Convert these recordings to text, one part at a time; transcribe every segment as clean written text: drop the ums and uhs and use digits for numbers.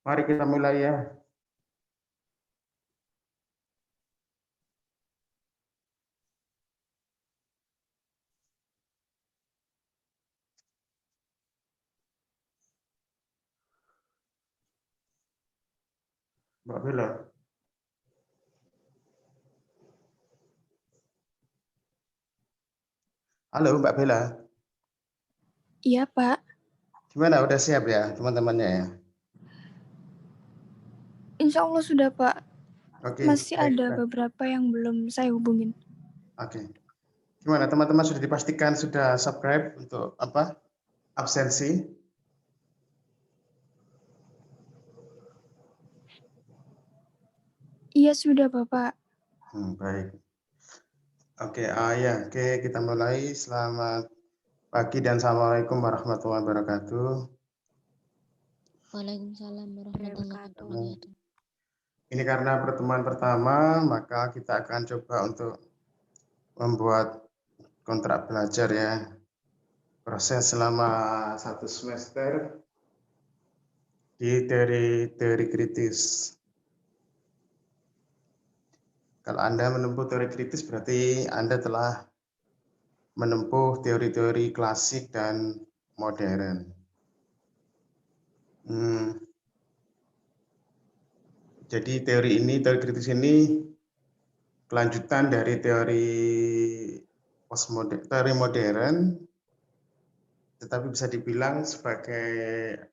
Mari kita mulai ya. Mbak Bella. Halo Mbak Bella. Iya, Pak. Gimana, udah siap ya teman-temannya ya? Insya Allah sudah, Pak. Oke, Masih baik. ada beberapa yang belum saya hubungin. Oke. Gimana teman-teman, sudah dipastikan sudah subscribe untuk apa? Absensi? Iya, sudah, Bapak. Baik. Oke, oke, kita mulai. Selamat pagi dan assalamualaikum warahmatullahi wabarakatuh. Waalaikumsalam warahmatullahi wabarakatuh. Ini karena pertemuan pertama, maka kita akan coba untuk membuat kontrak belajar ya. Proses selama 1 semester di teori kritis. Kalau Anda menempuh teori kritis berarti Anda telah menempuh teori-teori klasik dan modern. Jadi teori kritis ini kelanjutan dari teori modern, tetapi bisa dibilang sebagai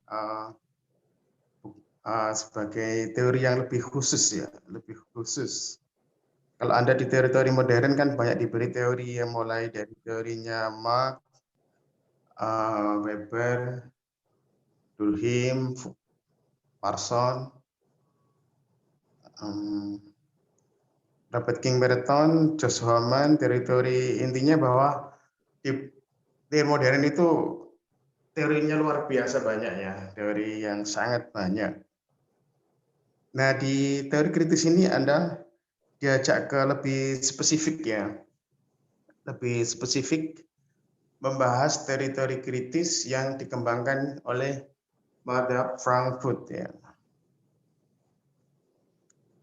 teori yang lebih khusus ya, lebih khusus. Kalau Anda di teori-teori modern kan banyak diberi teori yang mulai dari teorinya Marx, Weber, Durkheim, Parson, Robert King Merton, Josh Hoffman, teori-teori intinya bahwa di teori modern itu teorinya luar biasa banyak ya, teori yang sangat banyak. Nah, di teori kritis ini Anda diajak ke lebih spesifik ya, lebih spesifik membahas teori-teori kritis yang dikembangkan oleh Madhab Frankfurt ya.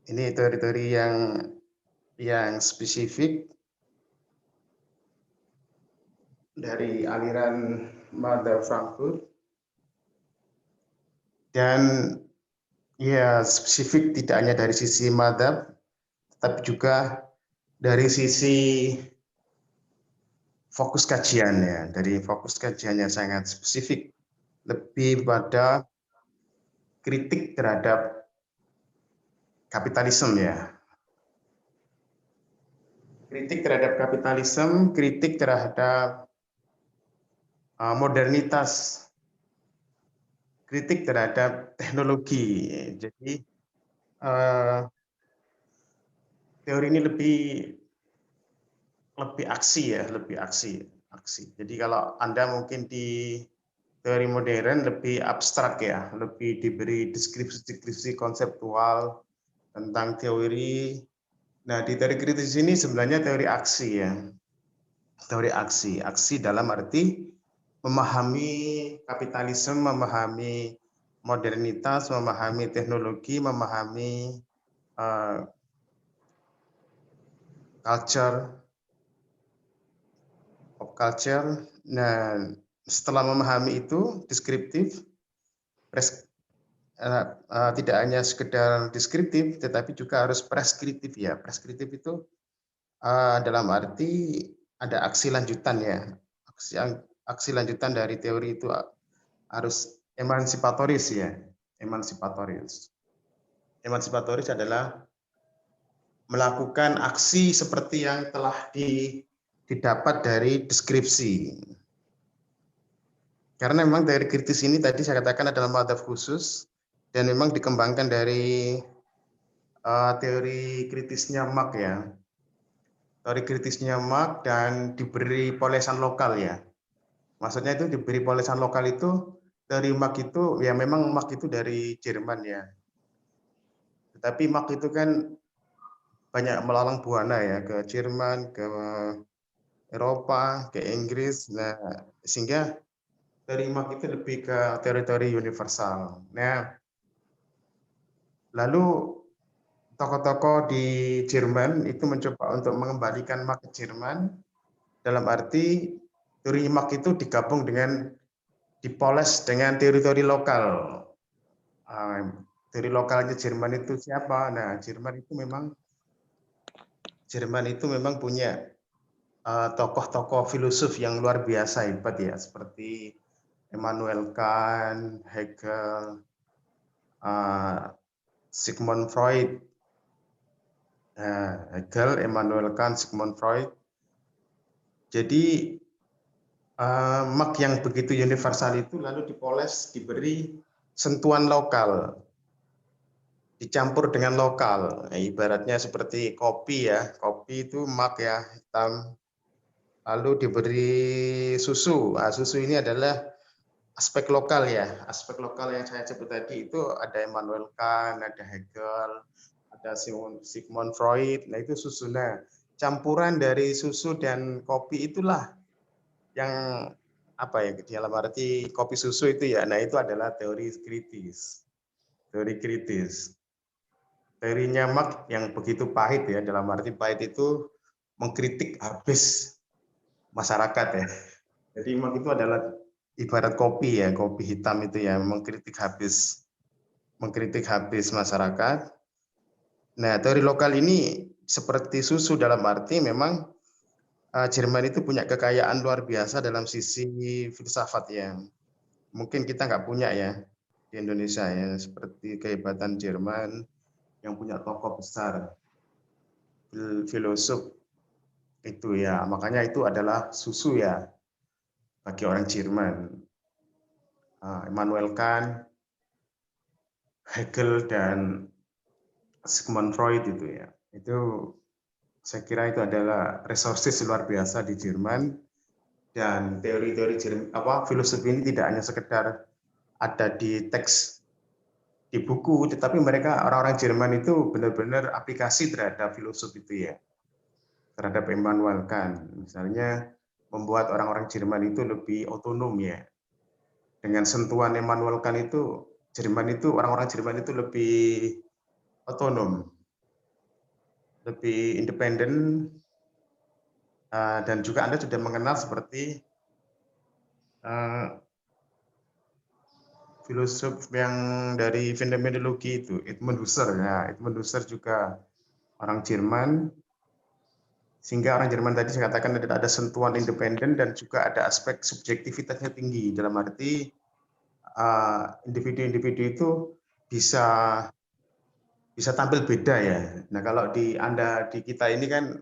Ini teori-teori yang spesifik dari aliran Madhab Frankfurt dan ya spesifik tidak hanya dari sisi madhab, tetapi juga dari sisi fokus kajiannya. Dari fokus kajiannya sangat spesifik, lebih pada kritik terhadap kapitalisme ya. Kritik terhadap kapitalisme, kritik terhadap modernitas, kritik terhadap teknologi. Jadi teori ini lebih aksi ya, lebih aksi. Jadi kalau Anda mungkin di teori modern lebih abstrak ya, lebih diberi deskripsi konseptual tentang teori. Nah, di teori kritis ini sebenarnya teori aksi ya. Teori aksi dalam arti memahami kapitalisme, memahami modernitas, memahami teknologi, memahami pop culture. Nah, setelah memahami itu deskriptif, tidak hanya sekedar deskriptif, tetapi juga harus preskriptif ya. Preskriptif itu dalam arti ada aksi lanjutan ya. Aksi lanjutan dari teori itu harus emansipatoris ya. Emansipatoris. Emansipatoris adalah melakukan aksi seperti yang telah didapat dari deskripsi. Karena memang teori kritis ini tadi saya katakan adalah madhab khusus dan memang dikembangkan dari teori kritisnya Marx ya. Teori kritisnya Marx dan diberi polesan lokal ya. Maksudnya itu diberi polesan lokal itu dari Marx itu ya, memang Marx itu dari Jerman ya. Tetapi Marx itu kan banyak melalang buana ya ke Jerman, ke Eropa, ke Inggris. Nah, sehingga dari Marx itu lebih ke teori-teori universal. Nah, Lalu tokoh-tokoh di Jerman itu mencoba untuk mengembalikan Marx ke Jerman, dalam arti teori Marx itu digabung dengan dipoles dengan teori-teori lokal. Teori lokalnya Jerman itu siapa? Nah, Jerman itu memang punya tokoh-tokoh filosof yang luar biasa hebat ya, seperti Immanuel Kant, Hegel, Sigmund Freud. Hegel, Immanuel Kant, Sigmund Freud. Jadi Marx yang begitu universal itu lalu dipoles, diberi sentuhan lokal, dicampur dengan lokal. Ibaratnya seperti kopi ya, kopi itu Marx ya, hitam. Lalu diberi susu. Susu ini adalah aspek lokal ya, aspek lokal yang saya sebut tadi itu ada Immanuel Kant, ada Hegel, ada Sigmund Freud. Nah itu susu. Nah, campuran dari susu dan kopi itulah yang apa ya, dalam arti kopi susu itu ya. Nah itu adalah teori kritis. Teori kritis. Teorinya Marx yang begitu pahit ya, dalam arti pahit itu mengkritik habis masyarakat ya. Jadi Marx itu adalah ibarat kopi ya, kopi hitam itu ya, mengkritik habis masyarakat. Nah, teori lokal ini seperti susu dalam arti memang Jerman itu punya kekayaan luar biasa dalam sisi filsafat ya. Mungkin kita nggak punya ya di Indonesia ya, seperti kehebatan Jerman yang punya tokoh besar, filosof itu ya. Makanya itu adalah susu ya bagi orang Jerman. Immanuel Kant, Hegel, dan Sigmund Freud itu ya. Itu saya kira itu adalah resources luar biasa di Jerman, dan teori-teori filosofi ini tidak hanya sekedar ada di teks di buku, tetapi mereka orang-orang Jerman itu benar-benar aplikasi terhadap filosofi itu ya, terhadap Immanuel Kant. Misalnya membuat orang-orang Jerman itu lebih otonom ya. Dengan sentuhan Immanuel Kant itu orang-orang Jerman itu lebih otonom, lebih independen, dan juga Anda sudah mengenal seperti filosof yang dari fenomenologi itu, Edmund Husserl. Ya, Edmund Husserl juga orang Jerman, sehingga orang Jerman tadi saya katakan ada sentuhan independen dan juga ada aspek subjektivitasnya tinggi, dalam arti individu-individu itu bisa tampil beda ya. Nah kalau di kita ini kan,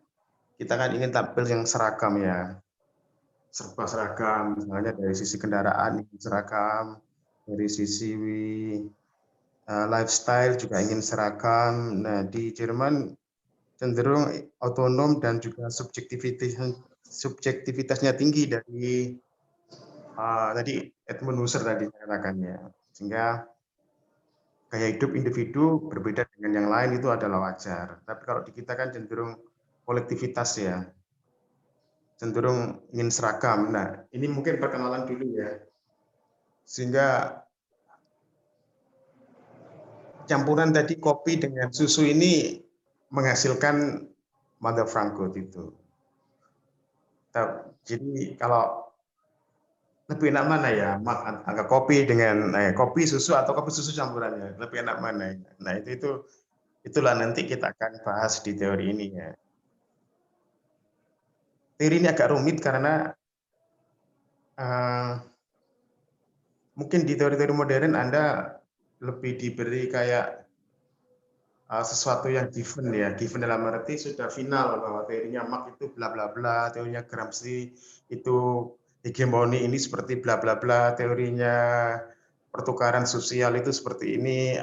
kita kan ingin tampil yang seragam ya, serba seragam, misalnya dari sisi kendaraan ingin seragam, dari sisi lifestyle juga ingin seragam. Nah di Jerman cenderung otonom dan juga subjektivitasnya tinggi dari tadi Edmund Husserl tadi saya katakan ya, sehingga gaya hidup individu berbeda dengan yang lain itu adalah wajar. Tapi kalau di kita kan cenderung kolektivitas ya, cenderung ingin seragam. Nah ini mungkin perkenalan dulu ya, sehingga campuran tadi kopi dengan susu ini menghasilkan mother Frankfurt itu. Jadi kalau lebih enak mana ya, angka kopi dengan kopi susu atau kopi susu campurannya, lebih enak mana? Nah itulah nanti kita akan bahas di teori ini ya. Teori ini agak rumit karena mungkin di teori-teori modern Anda lebih diberi kayak sesuatu yang given ya, given dalam arti sudah final bahwa teorinya Marx itu bla bla bla, teorinya Gramsci itu hegemoni ini seperti bla bla bla, teorinya pertukaran sosial itu seperti ini,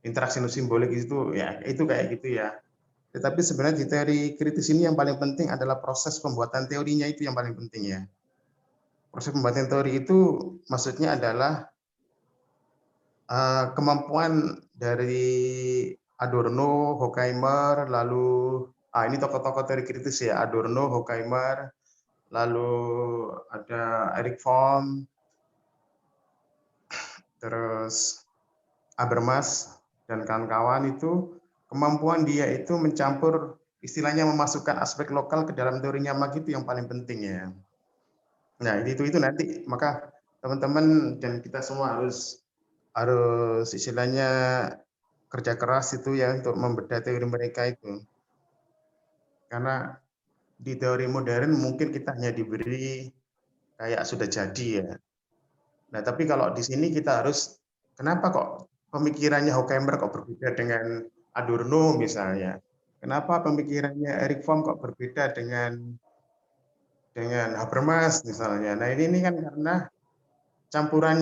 interaksi simbolik itu ya, itu kayak gitu ya. Tetapi sebenarnya di teori kritis ini yang paling penting adalah proses pembuatan teorinya, itu yang paling penting ya. Proses pembuatan teori itu maksudnya adalah kemampuan dari Adorno, Horkheimer, lalu ini tokoh-tokoh teori kritis ya, Adorno, Horkheimer, lalu ada Erich Fromm, terus Habermas, dan kawan-kawan itu kemampuan dia itu mencampur istilahnya memasukkan aspek lokal ke dalam teorinya Marx itu yang paling penting ya. Nah, itu nanti maka teman-teman dan kita semua harus istilahnya kerja keras itu ya untuk membedah teori mereka itu. Karena di teori modern mungkin kita hanya diberi kayak sudah jadi ya. Nah, tapi kalau di sini kita harus kenapa kok pemikirannya Horkheimer kok berbeda dengan Adorno misalnya? Kenapa pemikirannya Erich Fromm kok berbeda dengan Habermas misalnya? Nah, ini kan karena campuran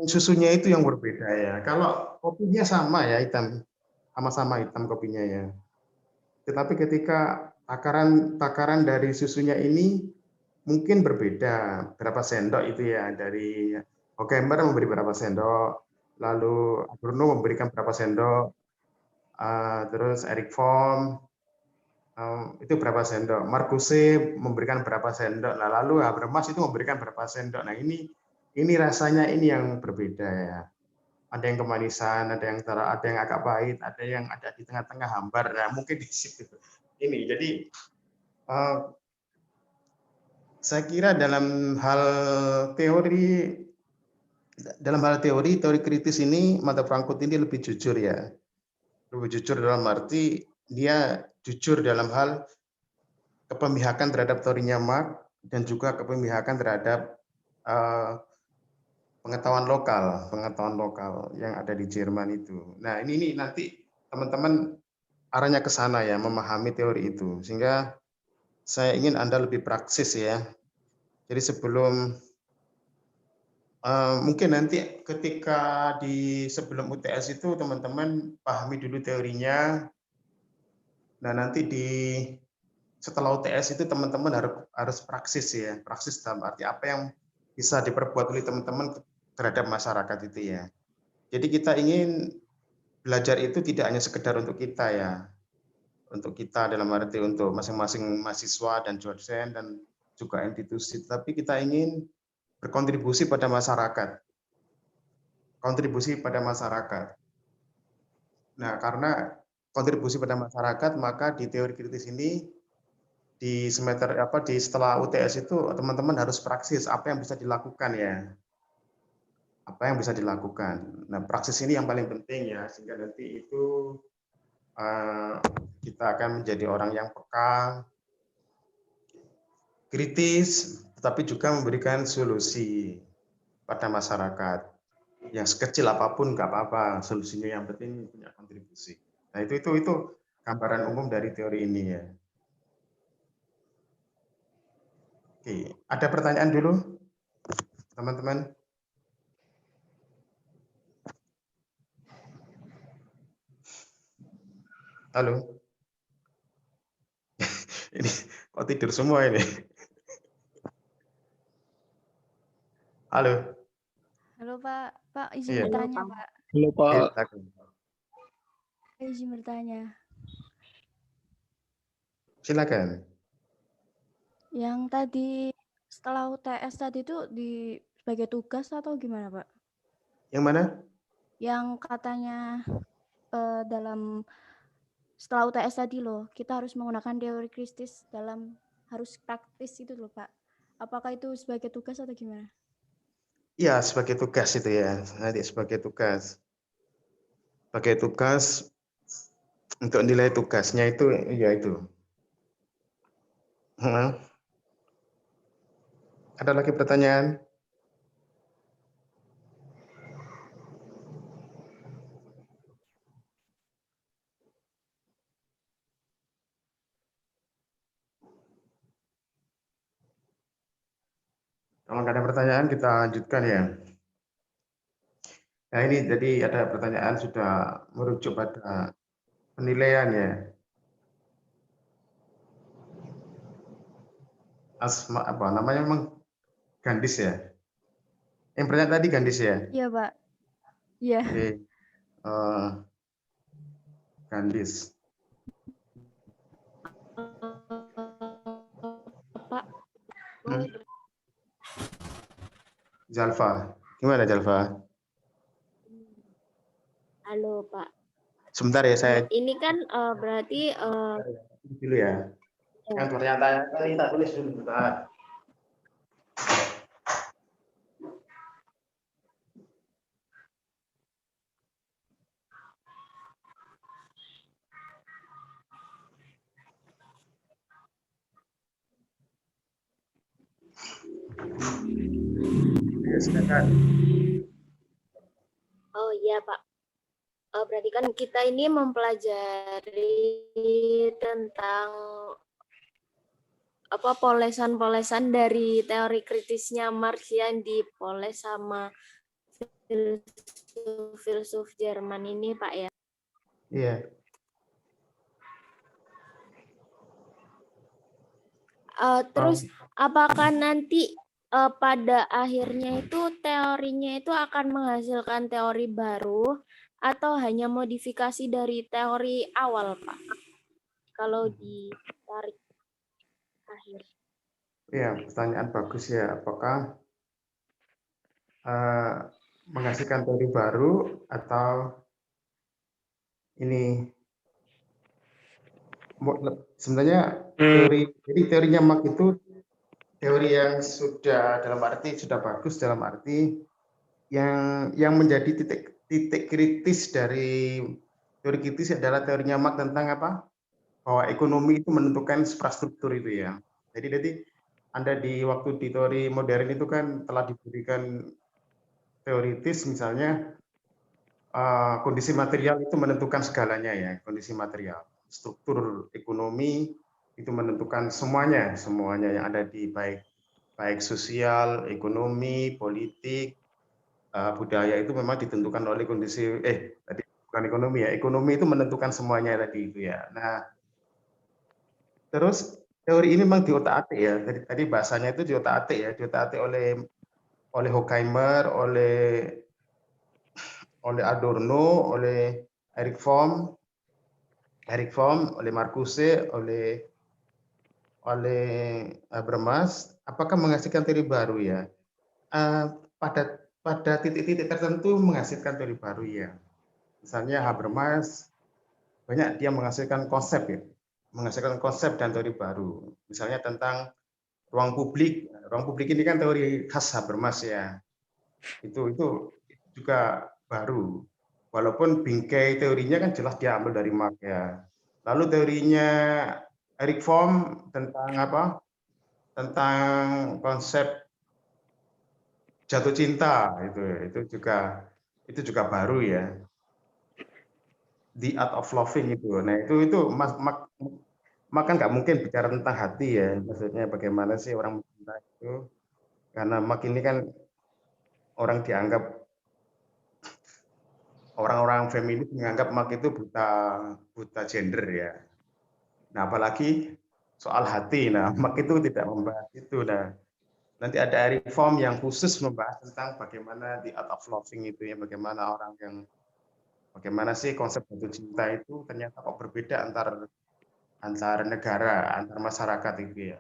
susunya itu yang berbeda ya. Kalau kopinya sama ya hitam, sama-sama hitam kopinya ya. Tetapi ketika takaran dari susunya ini mungkin berbeda berapa sendok itu ya, dari Horkheimer memberi berapa sendok, lalu Adorno memberikan berapa sendok, terus Erich Fromm itu berapa sendok, Marcuse memberikan berapa sendok, nah lalu Habermas itu memberikan berapa sendok. Nah ini rasanya ini yang berbeda ya. Ada yang kemanisan, ada yang agak pahit, ada yang ada di tengah-tengah hambar. Nah mungkin di situ ini. Jadi saya kira dalam hal teori kritis ini Mata Frankfurt ini lebih jujur ya. Lebih jujur dalam arti dia jujur dalam hal kepemihakan terhadap teorinya Marx dan juga kepemihakan terhadap pengetahuan lokal yang ada di Jerman itu. Nah, ini nanti teman-teman arahnya ke sana ya, memahami teori itu. Sehingga saya ingin Anda lebih praksis ya. Jadi sebelum mungkin nanti ketika sebelum UTS itu teman-teman pahami dulu teorinya. Nah, nanti setelah UTS itu teman-teman harus praksis ya. Praksis dalam arti apa yang bisa diperbuat oleh teman-teman terhadap masyarakat itu ya. Jadi kita ingin belajar itu tidak hanya sekedar untuk kita ya. Untuk kita dalam arti untuk masing-masing mahasiswa dan dosen dan juga institusi, tapi kita ingin berkontribusi pada masyarakat. Kontribusi pada masyarakat. Nah, karena kontribusi pada masyarakat, maka di teori kritis ini di setelah UTS itu teman-teman harus praksis apa yang bisa dilakukan ya. Apa yang bisa dilakukan. Nah, praksis ini yang paling penting ya, sehingga nanti itu kita akan menjadi orang yang peka, kritis, tetapi juga memberikan solusi pada masyarakat. Yang sekecil apapun nggak apa-apa, solusinya yang penting punya kontribusi. Nah itu gambaran umum dari teori ini ya. Oke, ada pertanyaan dulu, teman-teman? Halo? Ini kok tidur semua ini? Halo? Halo Pak, Pak izin Iya. bertanya Pak. Halo Pak. Izin bertanya. Silakan. Yang tadi setelah UTS tadi itu sebagai tugas atau gimana Pak? Yang mana? Yang katanya dalam setelah UTS tadi loh, kita harus menggunakan teori kritis harus praktis itu loh Pak. Apakah itu sebagai tugas atau gimana? Iya, sebagai tugas itu ya. Nanti sebagai tugas. Sebagai tugas untuk nilai tugasnya itu ya itu. Ada lagi pertanyaan? Kalau nggak ada pertanyaan, kita lanjutkan ya. Nah ini jadi ada pertanyaan sudah merujuk pada penilaian ya. Apa namanya memang Gandis ya? Yang pertanyaan tadi Gandis ya? Iya Pak. Iya. Oke. Gandis. Pak, Jalfa. Gimana Jalfa? halo Pak. Sebentar ya, saya Ini kan berarti dulu ya. Yang pernyataan tadi tak tulis dulu bentar. Ya, silakan. oh iya Pak. Berarti kan kita ini mempelajari tentang apa polesan-polesan dari teori kritisnya Marx yang dipoles sama filsuf Jerman ini Pak ya. Iya. Terus apakah nanti pada akhirnya itu teorinya itu akan menghasilkan teori baru atau hanya modifikasi dari teori awal Pak? Kalau ditarik akhir. Ya, pertanyaan bagus ya. Apakah menghasilkan teori baru atau ini sebenarnya teorinya Marx itu teori yang sudah dalam arti sudah bagus dalam arti yang menjadi titik kritis dari teori kritis adalah teorinya Marx tentang apa? Bahwa ekonomi itu menentukan infrastruktur itu ya. Jadi Anda di waktu di teori modern itu kan telah diberikan teoritis misalnya kondisi material itu menentukan segalanya ya, kondisi material. Struktur ekonomi itu menentukan semuanya yang ada di baik sosial, ekonomi, politik, budaya itu memang ditentukan oleh kondisi tadi bukan ekonomi ya, ekonomi itu menentukan semuanya tadi itu ya. Nah, terus teori ini memang diotak-atik ya. Tadi bahasanya itu diotak-atik ya, diotak-atik oleh Horkheimer, oleh Adorno, oleh Erich Fromm, oleh Marcuse, oleh Habermas. Apakah menghasilkan teori baru ya? Pada titik-titik tertentu menghasilkan teori baru ya. Misalnya Habermas banyak dia menghasilkan konsep ya, menghasilkan konsep dan teori baru. Misalnya tentang ruang publik. Ruang publik ini kan teori khas Habermas ya. Itu juga baru. Walaupun bingkai teorinya kan jelas diambil dari Marx ya. Lalu teorinya Erich Fromm tentang apa? Tentang konsep jatuh cinta itu juga baru ya. The Art of Loving itu. Nah, itu Marx kan nggak mungkin bicara tentang hati ya. Maksudnya bagaimana sih orang mencinta itu? Karena Marx ini kan orang dianggap orang-orang feminis menganggap Marx itu buta gender ya. Nah, apalagi soal hati. Nah, Marx itu tidak membahas itu. Nah, nanti ada Erich Fromm yang khusus membahas tentang bagaimana the art of loving itu ya, bagaimana sih konsep jatuh cinta itu ternyata kok berbeda antar negara, antar masyarakat itu ya.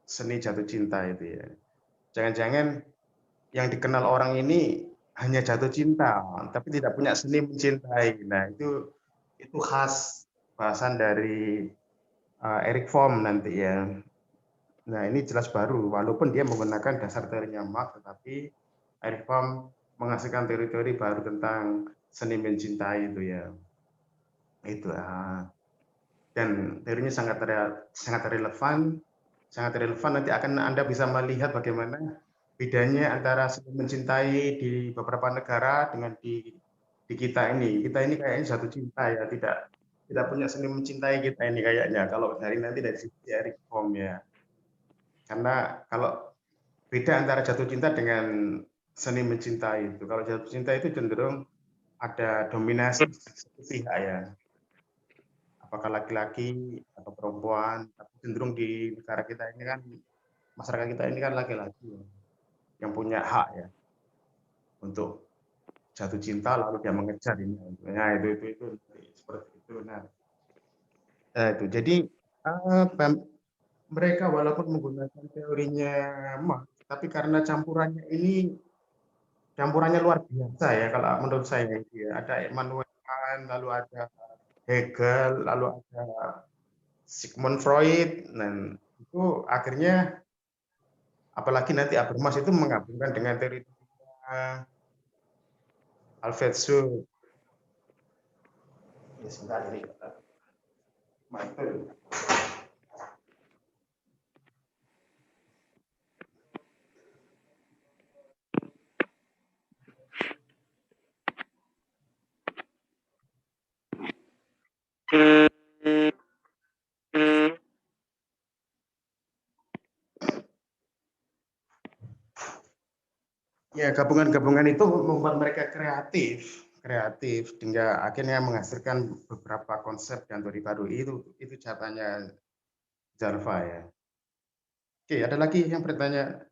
Seni jatuh cinta itu ya. Jangan-jangan yang dikenal orang ini hanya jatuh cinta, tapi tidak punya seni mencintai. Nah, itu khas bahasan dari Erich Fromm nanti ya. Nah, ini jelas baru, walaupun dia menggunakan dasar teorinya Marx, tetapi Erich Fromm menghasilkan teori-teori baru tentang seni mencintai itu ya. Itu dan teorinya sangat relevan. Sangat relevan, nanti akan Anda bisa melihat bagaimana bedanya antara seni mencintai di beberapa negara dengan di kita ini. Kita ini kayaknya jatuh cinta ya, tidak punya seni mencintai kita ini kayaknya. Kalau nanti dari sisi Erich Fromm ya. Karena kalau beda antara jatuh cinta dengan seni mencintai itu. Kalau jatuh cinta itu cenderung ada dominasi satu pihak ya. Apakah laki-laki atau perempuan, tapi cenderung di negara kita ini kan, masyarakat kita ini kan laki-laki ya, yang punya hak ya untuk jatuh cinta lalu dia mengejar ini. Nah, itu seperti itu. Nah, itu jadi mereka walaupun menggunakan teorinya Marx, tapi karena campurannya luar biasa ya kalau menurut saya. Ada Immanuel Kant, lalu ada Hegel, lalu ada Sigmund Freud. Nah, itu akhirnya apalagi nanti Habermas itu menggabungkan dengan teori Alfred Schultz. Ya, sebentar ini. Mantul. Ya, gabungan-gabungan itu membuat mereka kreatif hingga akhirnya menghasilkan beberapa konsep dan teori baru. Itu jawabannya Zalfa ya. Oke, ada lagi yang bertanya?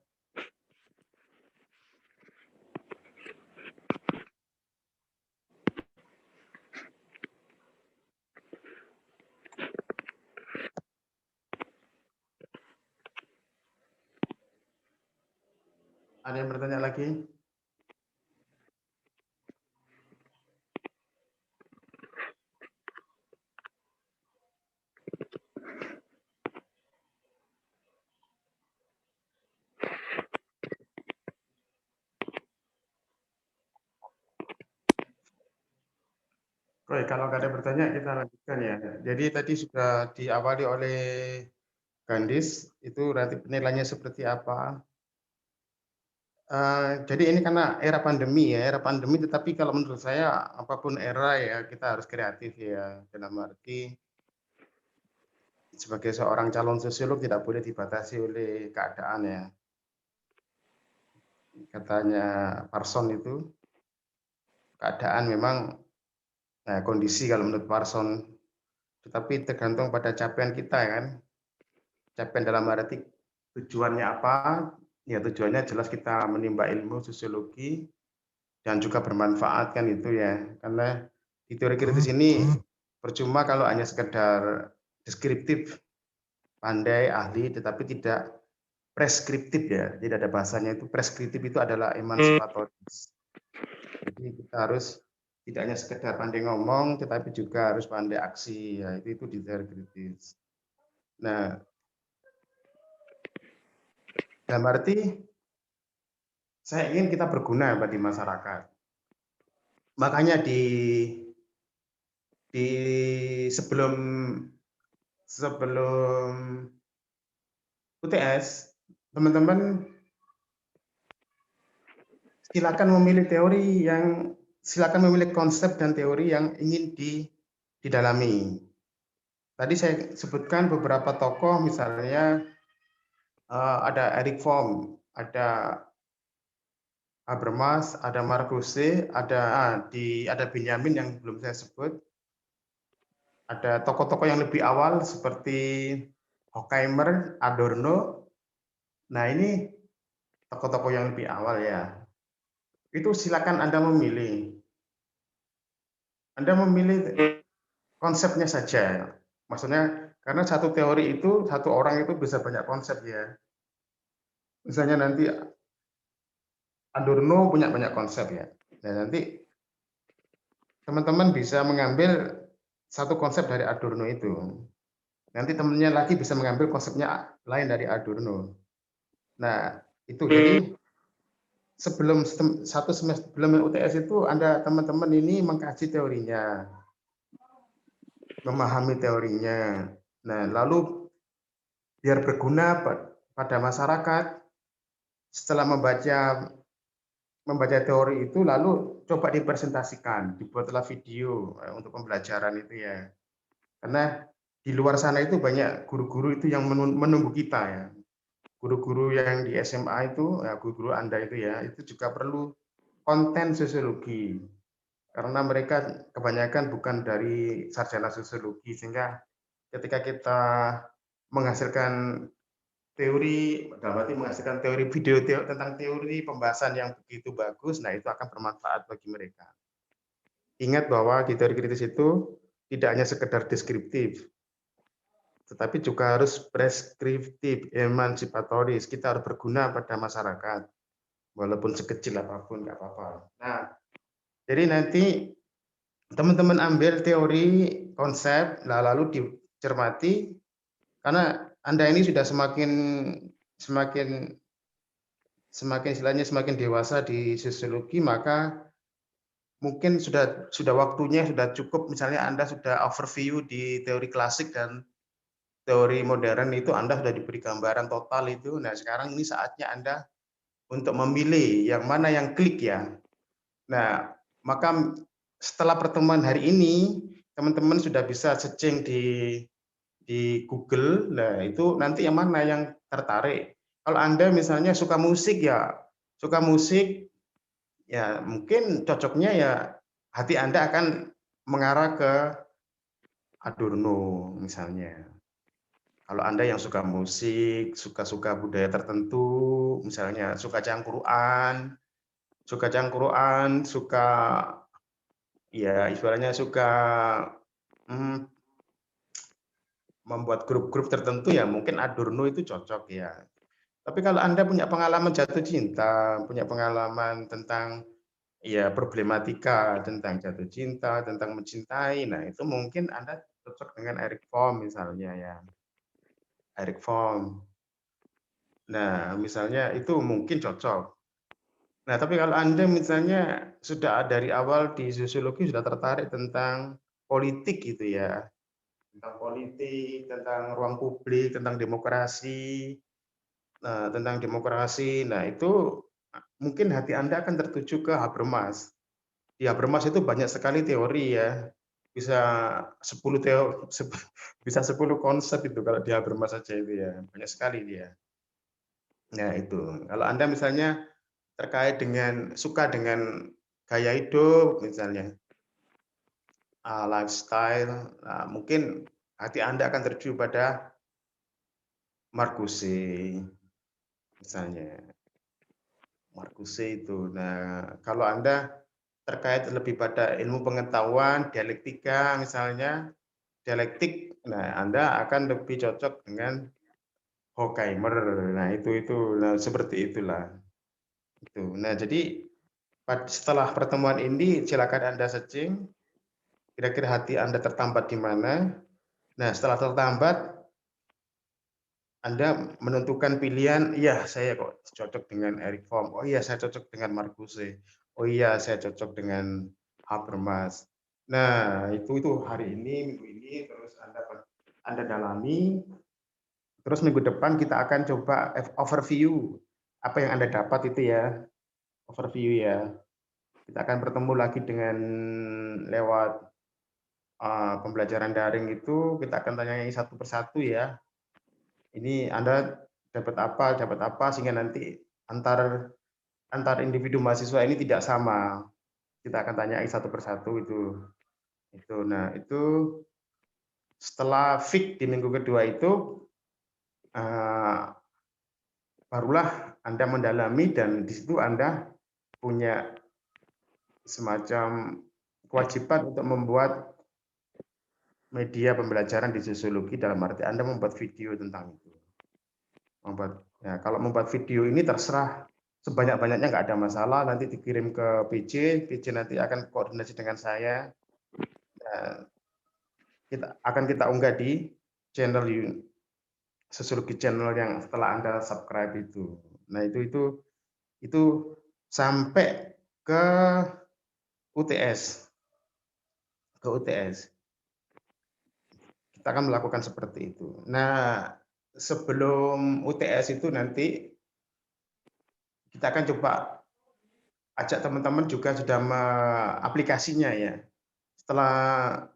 Ada yang bertanya lagi? Oke, kalau nggak ada bertanya kita lanjutkan ya. Jadi tadi sudah diawali oleh Gandis, itu nanti penilaiannya seperti apa. Jadi ini karena era pandemi ya, tetapi kalau menurut saya apapun era ya kita harus kreatif ya, dalam arti sebagai seorang calon sosiolog tidak boleh dibatasi oleh keadaan ya. Katanya Parson itu, keadaan memang kondisi kalau menurut Parson, tetapi tergantung pada capaian kita ya kan. Capaian dalam arti tujuannya apa? Ya tujuannya jelas kita menimba ilmu sosiologi dan juga bermanfaat kan itu ya. Karena di teori kritis ini percuma kalau hanya sekedar deskriptif, pandai, ahli, tetapi tidak preskriptif ya. Tidak ada bahasanya itu. Preskriptif itu adalah emansipatoris. Jadi kita harus tidak hanya sekedar pandai ngomong, tetapi juga harus pandai aksi. Ya, itu di teori kritis. Nah, dalam arti saya ingin kita berguna bagi masyarakat. Makanya di sebelum UTS, teman-teman silakan memilih konsep dan teori yang ingin didalami. Tadi saya sebutkan beberapa tokoh, misalnya ada Eric Fromm, ada Habermas, ada Marcuse, ada Benjamin yang belum saya sebut. Ada tokoh-tokoh yang lebih awal seperti Horkheimer, Adorno. Nah, ini tokoh-tokoh yang lebih awal ya. Itu silakan Anda memilih. Anda memilih konsepnya saja. Maksudnya karena satu teori itu, satu orang itu bisa banyak konsep ya. Misalnya nanti Adorno punya banyak konsep ya. Nah, nanti teman-teman bisa mengambil satu konsep dari Adorno itu. Nanti temannya lagi bisa mengambil konsepnya lain dari Adorno. Nah, itu jadi sebelum satu semester sebelum UTS itu Anda teman-teman ini mengkaji teorinya, memahami teorinya. Nah, lalu biar berguna pada masyarakat, setelah membaca teori itu lalu coba dipresentasikan, dibuatlah video untuk pembelajaran itu ya. Karena di luar sana itu banyak guru-guru itu yang menunggu kita ya. Guru-guru yang di SMA itu, ya, guru-guru Anda itu ya, itu juga perlu konten sosiologi. Karena mereka kebanyakan bukan dari sarjana sosiologi, sehingga ketika kita menghasilkan teori, berarti menghasilkan teori video tentang teori pembahasan yang begitu bagus, nah itu akan bermanfaat bagi mereka. Ingat bahwa di teori kritis itu tidak hanya sekedar deskriptif, tetapi juga harus preskriptif, emansipatoris. Kita harus berguna pada masyarakat, walaupun sekecil apapun nggak apa-apa. Nah, jadi nanti teman-teman ambil teori, konsep, lalu dicermati, karena Anda ini sudah semakin istilahnya semakin dewasa di sosiologi, maka mungkin sudah waktunya, sudah cukup misalnya Anda sudah overview di teori klasik dan teori modern itu Anda sudah diberi gambaran total itu. Nah, sekarang ini saatnya Anda untuk memilih yang mana yang klik ya. Nah, maka setelah pertemuan hari ini, teman-teman sudah bisa searching di Google. Nah, itu nanti yang mana yang tertarik. Kalau Anda misalnya suka musik ya mungkin cocoknya ya hati Anda akan mengarah ke Adorno misalnya. Kalau Anda yang suka musik, suka budaya tertentu, misalnya suka cangkruan, suka ya istilahnya suka hmm, membuat grup-grup tertentu ya mungkin Adorno itu cocok ya. Tapi kalau Anda punya pengalaman jatuh cinta, punya pengalaman tentang ya problematika tentang jatuh cinta, tentang mencintai, nah itu mungkin Anda cocok dengan Erich Fromm misalnya ya. Erich Fromm. Nah, misalnya itu mungkin cocok. Nah, tapi kalau Anda misalnya sudah dari awal di sosiologi sudah tertarik tentang politik gitu ya, tentang politik, tentang ruang publik, tentang demokrasi. Nah, itu mungkin hati Anda akan tertuju ke Habermas. Di Habermas itu banyak sekali teori ya. Bisa 10 bisa 10 konsep itu kalau di Habermas saja itu ya. Banyak sekali dia. Nah, itu. Kalau Anda misalnya terkait dengan suka dengan gaya hidup misalnya, lifestyle, mungkin hati Anda akan tertuju pada Marcuse misalnya. Marcuse itu. Nah, kalau Anda terkait lebih pada ilmu pengetahuan, dialektika misalnya, dialektik, nah Anda akan lebih cocok dengan Horkheimer. Nah, itu. Nah, seperti itulah. Itu. Nah, jadi setelah pertemuan ini silakan Anda searching kira-kira hati Anda tertambat di mana. Nah, setelah tertambat Anda menentukan pilihan, iya saya kok cocok dengan Erich Fromm, oh iya saya cocok dengan Marcuse, oh iya saya cocok dengan Habermas. Nah, itu hari ini, minggu ini, terus Anda dalami, terus minggu depan kita akan coba overview apa yang Anda dapat itu ya, overview ya. Kita akan bertemu lagi dengan lewat pembelajaran daring itu, kita akan tanyai satu persatu ya. Ini Anda dapat apa, sehingga nanti antar individu mahasiswa ini tidak sama. Kita akan tanyai satu persatu itu. Nah, itu setelah fix di minggu kedua itu, barulah Anda mendalami dan di situ Anda punya semacam kewajiban untuk membuat media pembelajaran di sosiologi, dalam arti Anda membuat video tentang itu. Kalau membuat video ini terserah sebanyak-banyaknya, nggak ada masalah, nanti dikirim ke PJ nanti akan koordinasi dengan saya. Nah, kita unggah di channel sosiologi channel yang setelah Anda subscribe itu. Nah, itu sampai ke UTS. Kita akan melakukan seperti itu. Nah, sebelum UTS itu nanti kita akan coba ajak teman-teman juga sudah aplikasinya ya. Setelah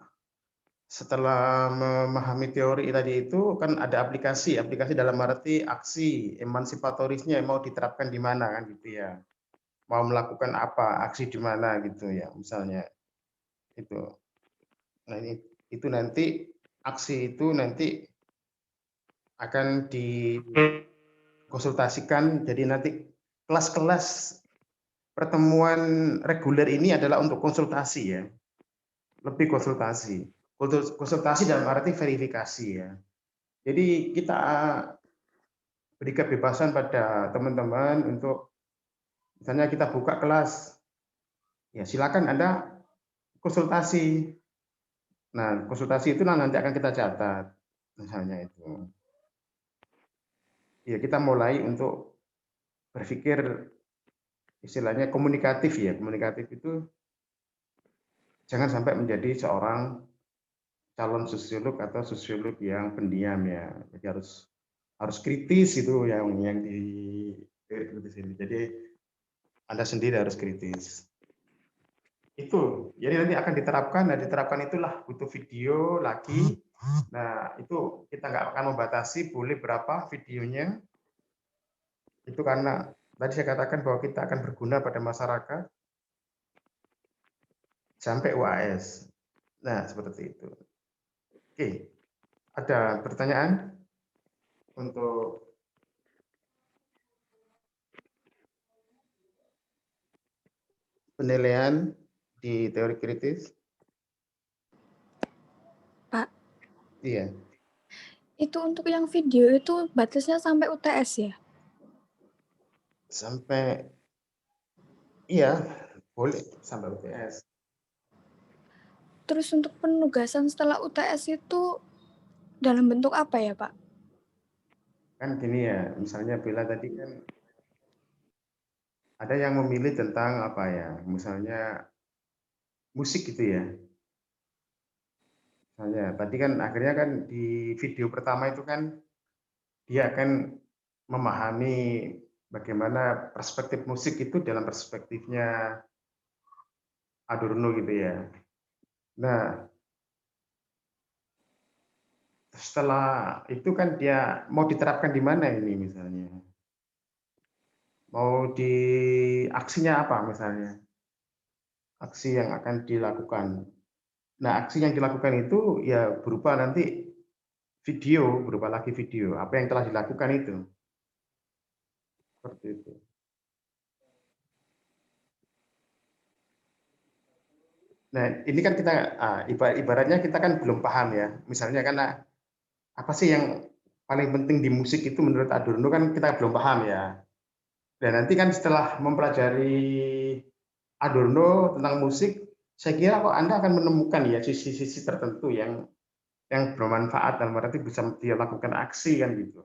memahami teori tadi itu kan ada aplikasi dalam arti aksi emansipatorisnya mau diterapkan di mana kan gitu ya. Mau melakukan apa, aksi di mana gitu ya misalnya. Itu. Nah, itu nanti aksi itu nanti akan dikonsultasikan, jadi nanti kelas-kelas pertemuan reguler ini adalah untuk konsultasi ya, lebih konsultasi dalam arti verifikasi ya. Jadi kita beri kebebasan pada teman-teman untuk misalnya kita buka kelas, ya silakan Anda konsultasi. Nah, konsultasi itu nanti akan kita catat, misalnya itu. Ya, kita mulai untuk berpikir istilahnya komunikatif ya. Komunikatif itu jangan sampai menjadi seorang calon sosiolog atau sosiolog yang pendiam ya. Jadi harus kritis itu yang di sini. Jadi Anda sendiri harus kritis. Itu, jadi nanti akan diterapkan. Nah, diterapkan itulah butuh video lagi. Nah, itu kita nggak akan membatasi boleh berapa videonya. Itu karena tadi saya katakan bahwa kita akan berguna pada masyarakat sampai UAS. Nah, seperti itu. Oke, ada pertanyaan untuk penilaian di teori kritis? Pak, Iya. itu untuk yang video itu batasnya sampai UTS ya? Sampai, iya, boleh sampai UTS. Terus untuk penugasan setelah UTS itu dalam bentuk apa ya, Pak? Kan gini ya, misalnya Bella tadi kan ada yang memilih tentang apa ya, misalnya musik gitu ya. Misalnya tadi kan akhirnya kan di video pertama itu kan dia akan memahami bagaimana perspektif musik itu dalam perspektifnya Adorno gitu ya. Nah, setelah itu kan dia mau diterapkan di mana ini misalnya? Mau di aksinya apa misalnya? Aksi yang akan dilakukan. Nah, aksi yang dilakukan itu ya berupa nanti video, berupa lagi video. Apa yang telah dilakukan itu. Seperti itu. Nah, ini kan kita ibaratnya kita kan belum paham ya. Misalnya karena apa sih yang paling penting di musik itu menurut Adorno kan kita belum paham ya. Dan nanti kan setelah mempelajari Adorno tentang musik, saya kira kok Anda akan menemukan ya sisi-sisi tertentu yang bermanfaat dan berarti bisa dia lakukan aksi kan gitu.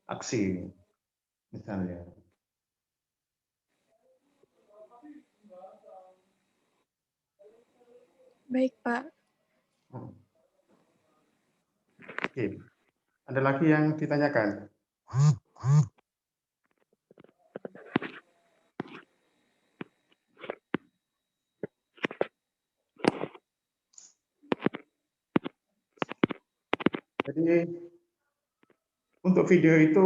Aksi misalnya. Baik, Pak. Oke. Ada lagi yang ditanyakan? Jadi untuk video itu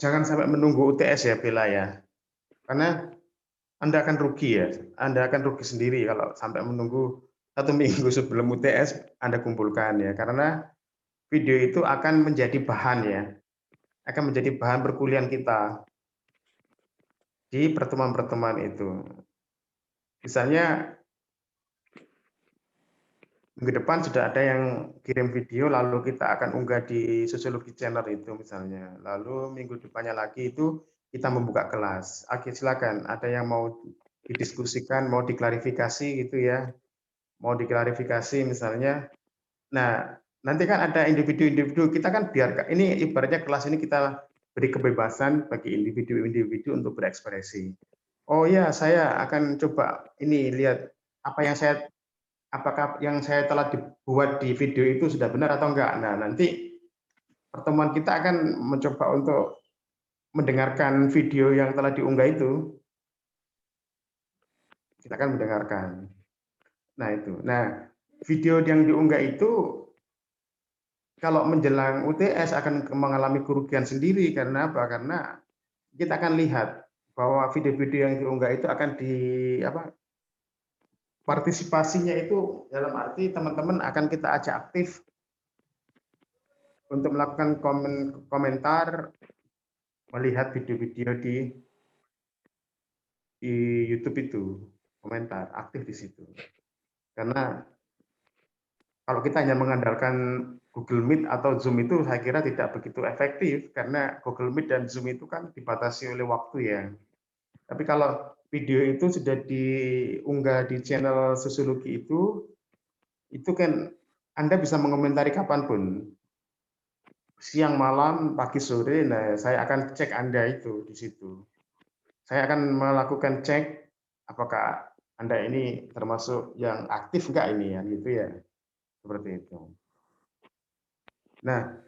jangan sampai menunggu UTS ya Bella ya. Karena Anda akan rugi ya. Anda akan rugi sendiri kalau sampai menunggu 1 minggu sebelum UTS Anda kumpulkan ya. Karena video itu akan menjadi bahan ya. Akan menjadi bahan perkuliahan kita di pertemuan-pertemuan itu. Misalnya minggu depan sudah ada yang kirim video, lalu kita akan unggah di Sosiologi Channel itu misalnya. Lalu minggu depannya lagi itu kita membuka kelas. Oke, silakan. Ada yang mau didiskusikan, mau diklarifikasi gitu ya. Mau diklarifikasi misalnya. Nah, nanti kan ada individu-individu, kita kan biarkan, ini ibaratnya kelas ini kita beri kebebasan bagi individu-individu untuk berekspresi. Oh ya, saya akan coba ini lihat apakah yang saya telah dibuat di video itu sudah benar atau enggak. Nah, nanti pertemuan kita akan mencoba untuk mendengarkan video yang telah diunggah itu. Kita akan mendengarkan. Nah, itu. Nah, video yang diunggah itu kalau menjelang UTS akan mengalami kerugian sendiri karena apa? Karena kita akan lihat bahwa video-video yang diunggah itu akan partisipasinya itu dalam arti teman-teman akan kita ajak aktif untuk melakukan komentar, melihat video-video di YouTube itu, komentar, aktif di situ. Karena kalau kita hanya mengandalkan Google Meet atau Zoom itu saya kira tidak begitu efektif karena Google Meet dan Zoom itu kan dibatasi oleh waktu ya. Tapi kalau video itu sudah diunggah di channel sosiologi itu kan Anda bisa mengomentari kapanpun, siang, malam, pagi, sore. Nah, saya akan cek Anda itu di situ. Saya akan melakukan cek apakah Anda ini termasuk yang aktif enggak ini ya, gitu ya. Seperti itu. Nah,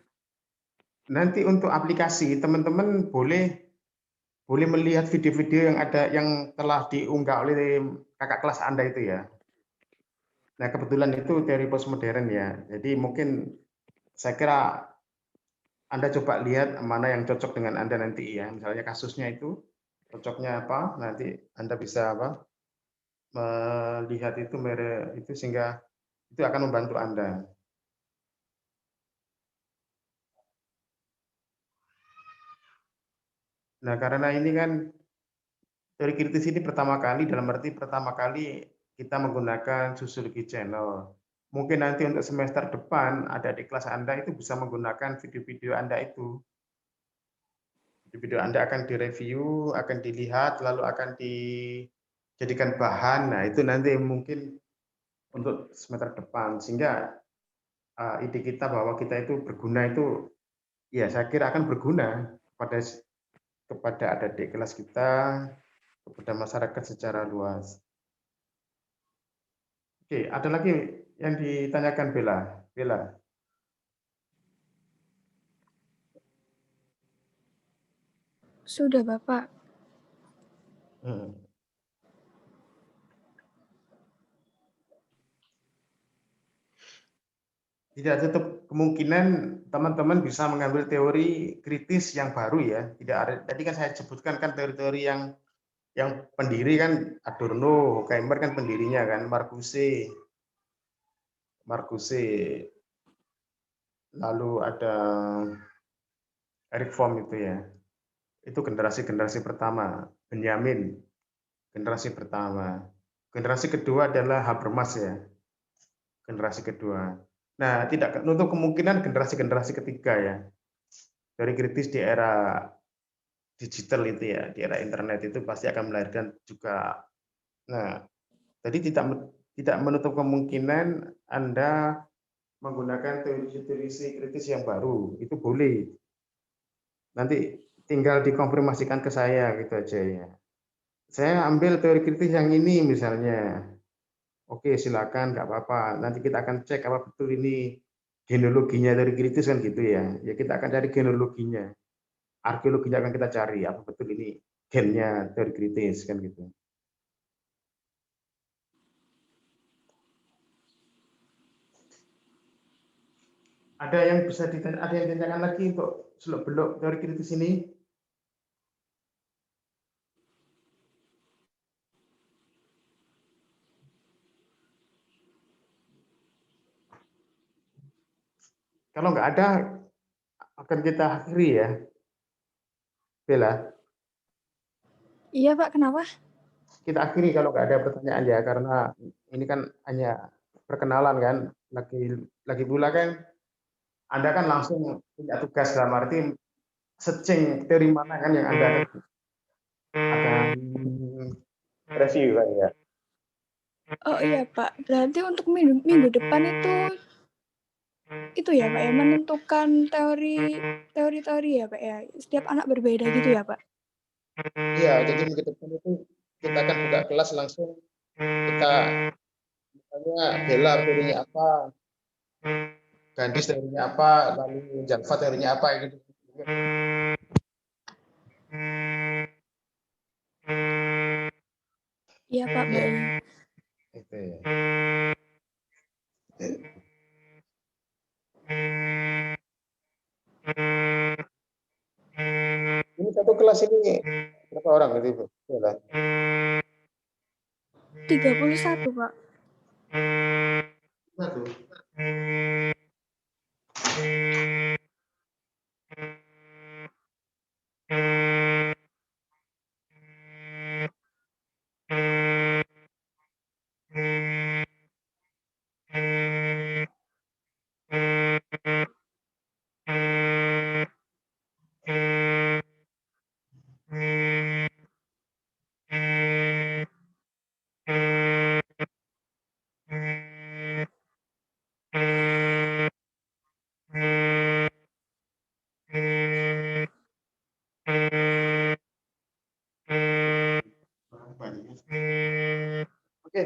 nanti untuk aplikasi teman-teman boleh melihat video-video yang telah diunggah oleh kakak kelas Anda itu ya. Nah, kebetulan itu teori postmodern ya. Jadi mungkin saya kira Anda coba lihat mana yang cocok dengan Anda nanti ya. Misalnya kasusnya itu cocoknya apa, nanti Anda bisa melihat itu sehingga itu akan membantu Anda. Nah, karena ini kan teori kritis ini pertama kali kita menggunakan Sosiologi Channel. Mungkin nanti untuk semester depan ada di kelas Anda itu bisa menggunakan video-video Anda itu. Video Anda akan direview, akan dilihat, lalu akan dijadikan bahan. Nah, itu nanti mungkin untuk semester depan. Sehingga ide kita bahwa kita itu berguna itu, ya saya kira akan berguna kepada adik-adik kelas kita, kepada masyarakat secara luas. Oke, ada lagi yang ditanyakan Bella. Bella. Sudah, Bapak. Tidak tutup kemungkinan teman-teman bisa mengambil teori kritis yang baru ya. Tidak ada. Tadi kan saya sebutkan kan teori-teori yang pendiri kan Adorno, Horkheimer kan pendirinya kan, Marcuse, lalu ada Eric Fromm itu ya. Itu generasi pertama, Benjamin, generasi pertama. Generasi kedua adalah Habermas ya, generasi kedua. Nah, tidak menutup kemungkinan generasi ketiga ya. Teori kritis di era digital itu ya, di era internet itu pasti akan melahirkan juga. Nah, jadi tidak menutup kemungkinan Anda menggunakan teori kritis yang baru, itu boleh. Nanti tinggal dikonfirmasikan ke saya gitu aja ya. Saya ambil teori kritis yang ini misalnya. Oke, silakan, nggak apa-apa. Nanti kita akan cek apa betul ini genealoginya teori kritis kan gitu ya. Ya kita akan cari genealoginya. Arkeologinya akan kita cari apa betul ini gennya teori kritis kan gitu. Ada yang ditanyakan lagi untuk seluk-beluk teori kritis ini? Kalau nggak ada, akan kita akhiri ya, Bella. Iya, Pak. Kenapa? Kita akhiri kalau nggak ada pertanyaan ya, karena ini kan hanya perkenalan kan. Lagi pula kan, Anda kan langsung punya tugas dalam arti searching teori mana kan yang Anda akan review kan ya. Oh iya, Pak. Berarti untuk minggu depan itu ya, Pak ya, menentukan teori ya, Pak ya. Setiap anak berbeda gitu ya, Pak. Iya, jadi minggu depan itu kita akan buka kelas langsung, kita misalnya Bella teorinya apa, Gandhi teorinya apa, lalu Jalva teorinya apa gitu. Iya, Pak. Baik. Itu ya. Ini satu kelas ini berapa orang gitu, Bu? Bella? 31, Pak. Satu.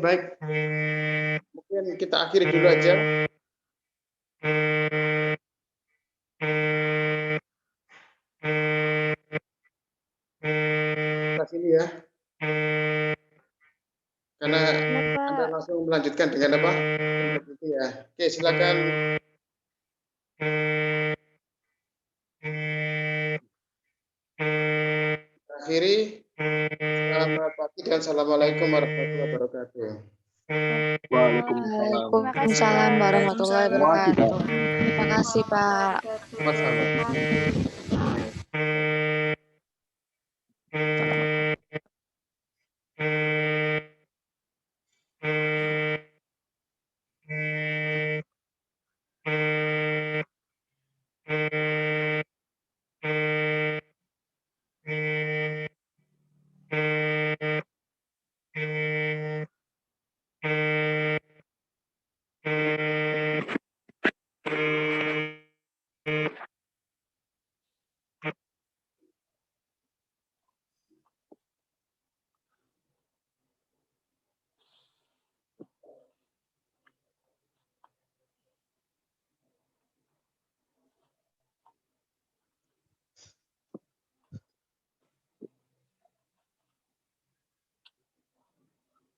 baik. Mungkin kita akhiri dulu aja. Kita sini ya. Karena Anda langsung melanjutkan dengan apa? Ya. Oke, silakan. Akhiri. Selamat pagi dan assalamualaikum warahmatullahi wabarakatuh. Waalaikumsalam warahmatullahi wabarakatuh. Terima kasih, Pak. Sama-sama.